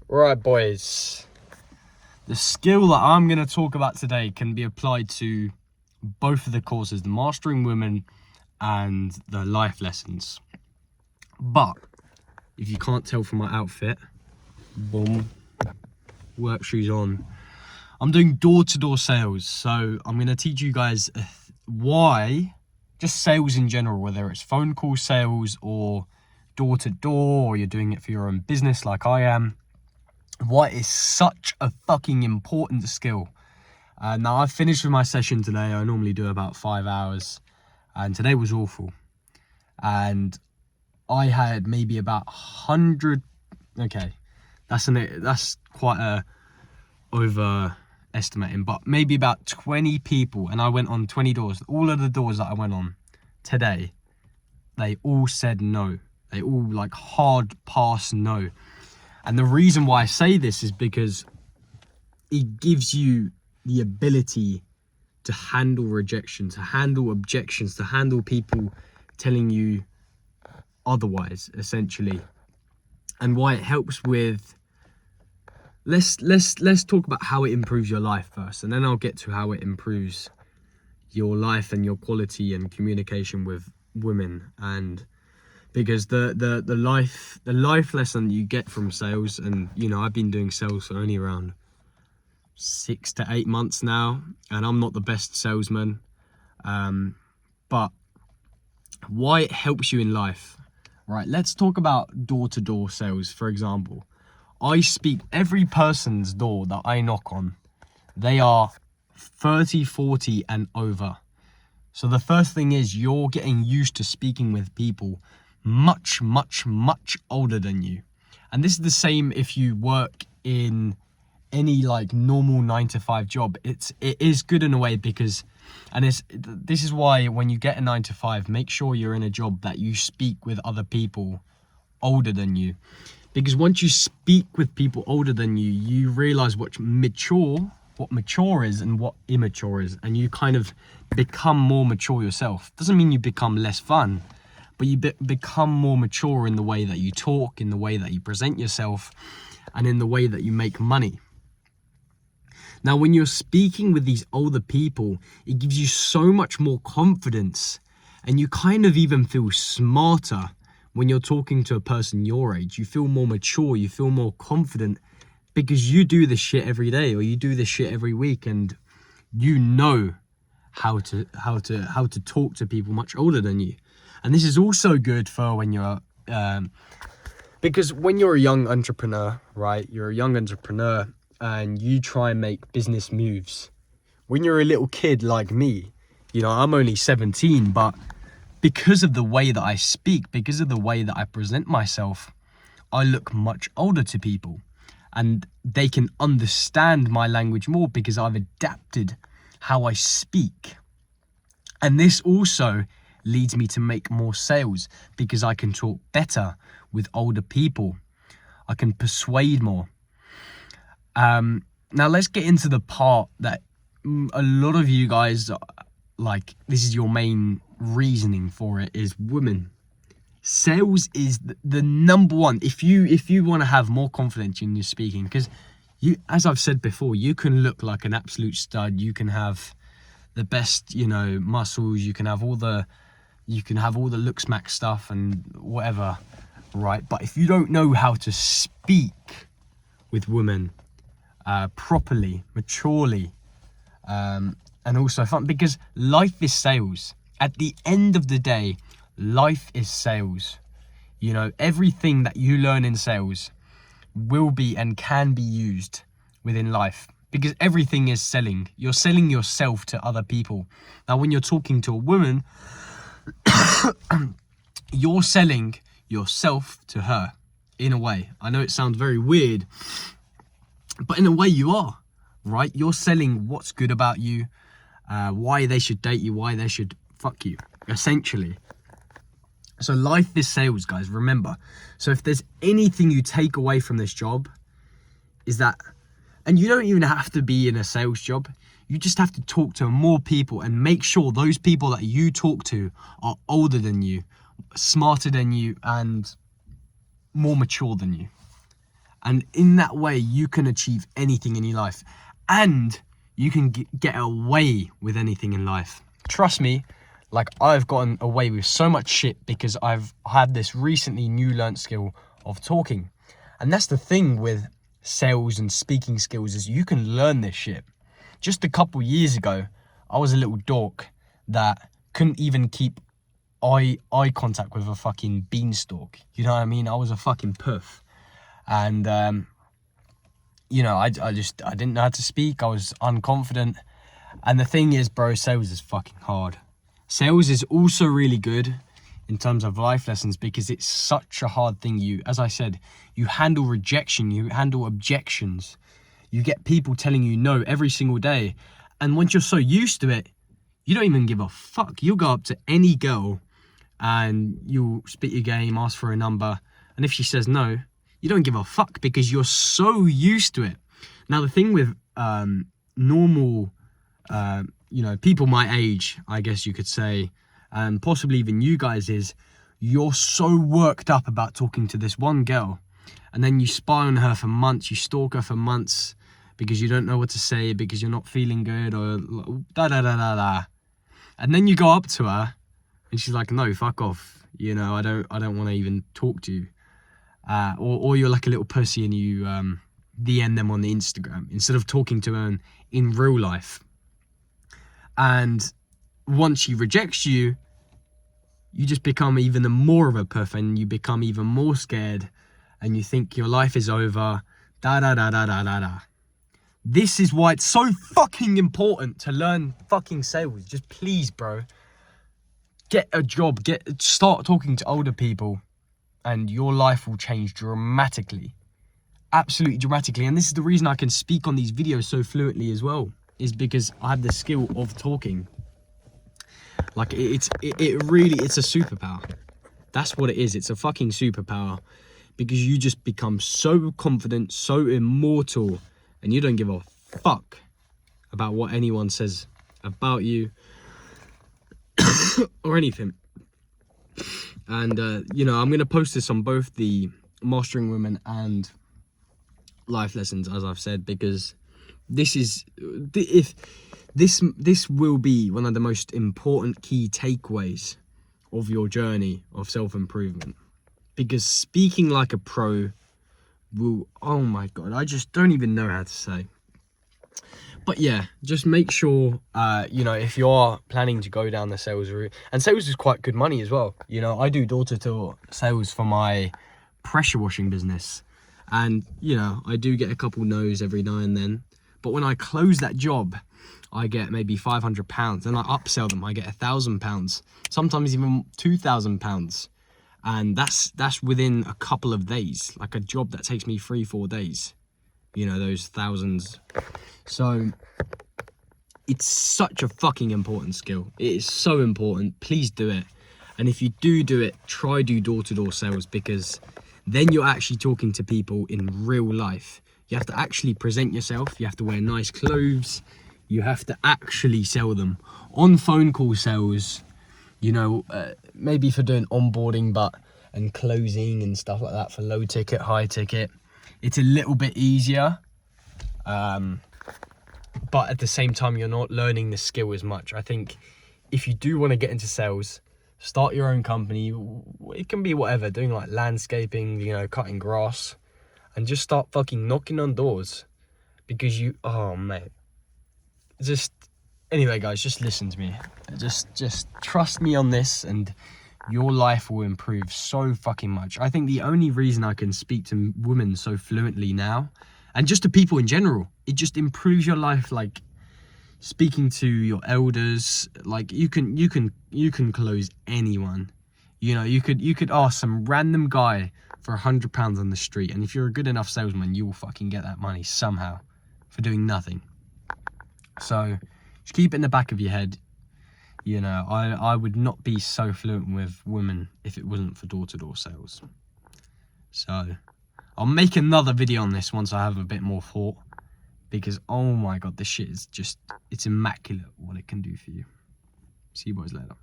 Right, boys. The skill that I'm going to talk about today can be applied to both of the courses, the Mastering Women and the life lessons. But if you can't tell from my outfit, boom, work shoes on. I'm doing door-to-door sales, so I'm going to teach you guys why, just sales in general, whether it's phone call sales or door-to-door, or you're doing it for your own business like I am, why it's such a fucking important skill. Now, I've finished with my session today. I normally do about 5 hours, and today was awful. And I had maybe about 100. Okay, that's quite a overestimating, but maybe about 20 people, and I went on 20 doors. All of the doors that I went on today, they all said no. They all like hard pass no. And the reason why I say this is because it gives you the ability to handle rejection, to handle objections, to handle people telling you otherwise, essentially. And why it helps with, let's talk about how it improves your life first, and then I'll get to how it improves your life and your quality and communication with women. And because the life lesson you get from sales, and you know, I've been doing sales for only around 6 to 8 months now, and I'm not the best salesman, but why it helps you in life, right? Let's talk about door-to-door sales, for example. I speak every person's door that I knock on, they are 30, 40 and over. So the first thing is you're getting used to speaking with people much older than you. And this is the same if you work in any like normal 9-to-5 job. It is good in a way because, and this is why when you get a 9-to-5, make sure you're in a job that you speak with other people older than you. Because once you speak with people older than you, you realize what mature is and what immature is, and you kind of become more mature yourself. Doesn't mean you become less fun, but you become more mature in the way that you talk, in the way that you present yourself, and in the way that you make money. Now, when you're speaking with these older people, it gives you so much more confidence, and you kind of even feel smarter when you're talking to a person your age. You feel more mature, you feel more confident, because you do this shit every day, or you do this shit every week, and you know how to talk to people much older than you. And this is also good for when you're because when you're a young entrepreneur, right? You're a young entrepreneur and you try and make business moves. When you're a little kid like me, you know, I'm only 17, but because of the way that I speak, because of the way that I present myself, I look much older to people, and they can understand my language more because I've adapted how I speak. And this also leads me to make more sales because I can talk better with older people. I can persuade more. Now let's get into the part that a lot of you guys, like, this is your main reasoning for it, is women. Sales is the number one. If you want to have more confidence in your speaking, because you, as I've said before, you can look like an absolute stud. You can have the best, you know, muscles. You can have all the look smack stuff and whatever, right? But if you don't know how to speak with women properly, maturely, and also fun, because life is sales. At the end of the day, life is sales. You know, everything that you learn in sales will be and can be used within life, because everything is selling. You're selling yourself to other people. Now, when you're talking to a woman, you're selling yourself to her in a way. I know it sounds very weird, but in a way you are, right? You're selling what's good about you, why they should date you, why they should fuck you, essentially. So life is sales, guys, remember. So if there's anything you take away from this job, is that, and you don't even have to be in a sales job, you just have to talk to more people and make sure those people that you talk to are older than you, smarter than you, and more mature than you. And in that way, you can achieve anything in your life. And you can get away with anything in life. Trust me, like, I've gotten away with so much shit because I've had this recently new learnt skill of talking. And that's the thing with sales and speaking skills, is you can learn this shit. Just a couple years ago, I was a little dork that couldn't even keep eye contact with a fucking beanstalk. You know what I mean? I was a fucking puff. And, you know, I didn't know how to speak. I was unconfident. And the thing is, bro, sales is fucking hard. Sales is also really good in terms of life lessons because it's such a hard thing. As I said, you handle rejection, you handle objections. You get people telling you no every single day. And once you're so used to it, you don't even give a fuck. You'll go up to any girl and you'll spit your game, ask for a number. And if she says no, you don't give a fuck because you're so used to it. Now, the thing with normal, you know, people my age, I guess you could say, and possibly even you guys, is you're so worked up about talking to this one girl. And then you spy on her for months, you stalk her for months because you don't know what to say, because you're not feeling good, or da-da-da-da-da. And then you go up to her and she's like, no, fuck off. You know, I don't want to even talk to you. Or you're like a little pussy and you DM them on the Instagram instead of talking to her in real life. And once she rejects you, you just become even more of a puff and you become even more scared and you think your life is over. Da-da-da-da-da-da-da. This is why it's so fucking important to learn fucking sales. Just please, bro, get a job, start talking to older people, and your life will change dramatically. Absolutely dramatically. And this is the reason I can speak on these videos so fluently as well, is because I have the skill of talking. Like, it's a superpower. That's what it is. It's a fucking superpower, because you just become so confident, so immortal, and you don't give a fuck about what anyone says about you or anything. And, you know, I'm going to post this on both the Mastering Women and Life Lessons, as I've said, because this will be one of the most important key takeaways of your journey of self-improvement. Because speaking like a pro will, oh my God, I just don't even know how to say. But yeah, just make sure, you know, if you are planning to go down the sales route, and sales is quite good money as well. You know, I do door-to-door sales for my pressure washing business. And, you know, I do get a couple no's every now and then. But when I close that job, I get maybe £500. And I upsell them, I get £1,000. Sometimes even £2,000. And that's within a couple of days. Like a job that takes me 3-4 days. You know, those thousands. So it's such a fucking important skill. It is so important. Please do it. And if you do it, try do door-to-door sales, because then you're actually talking to people in real life. You have to actually present yourself. You have to wear nice clothes. You have to actually sell them. On phone call sales, you know, maybe for doing onboarding and closing and stuff like that, for low ticket, high ticket, it's a little bit easier. But at the same time, you're not learning the skill as much. I think if you do want to get into sales, start your own company. It can be whatever, doing like landscaping, you know, cutting grass, and just start fucking knocking on doors, because oh mate, anyway guys, just listen to me. Just trust me on this and your life will improve so fucking much. I think the only reason I can speak to women so fluently now, and just to people in general, it just improves your life. Like speaking to your elders, like you can close anyone. You know, you could ask some random guy for £100 on the street, and if you're a good enough salesman, you will fucking get that money somehow for doing nothing. So just keep it in the back of your head. You know, I would not be so fluent with women if it wasn't for door-to-door sales. So I'll make another video on this once I have a bit more thought, because oh my God, this shit is it's immaculate what it can do for you. See you boys later.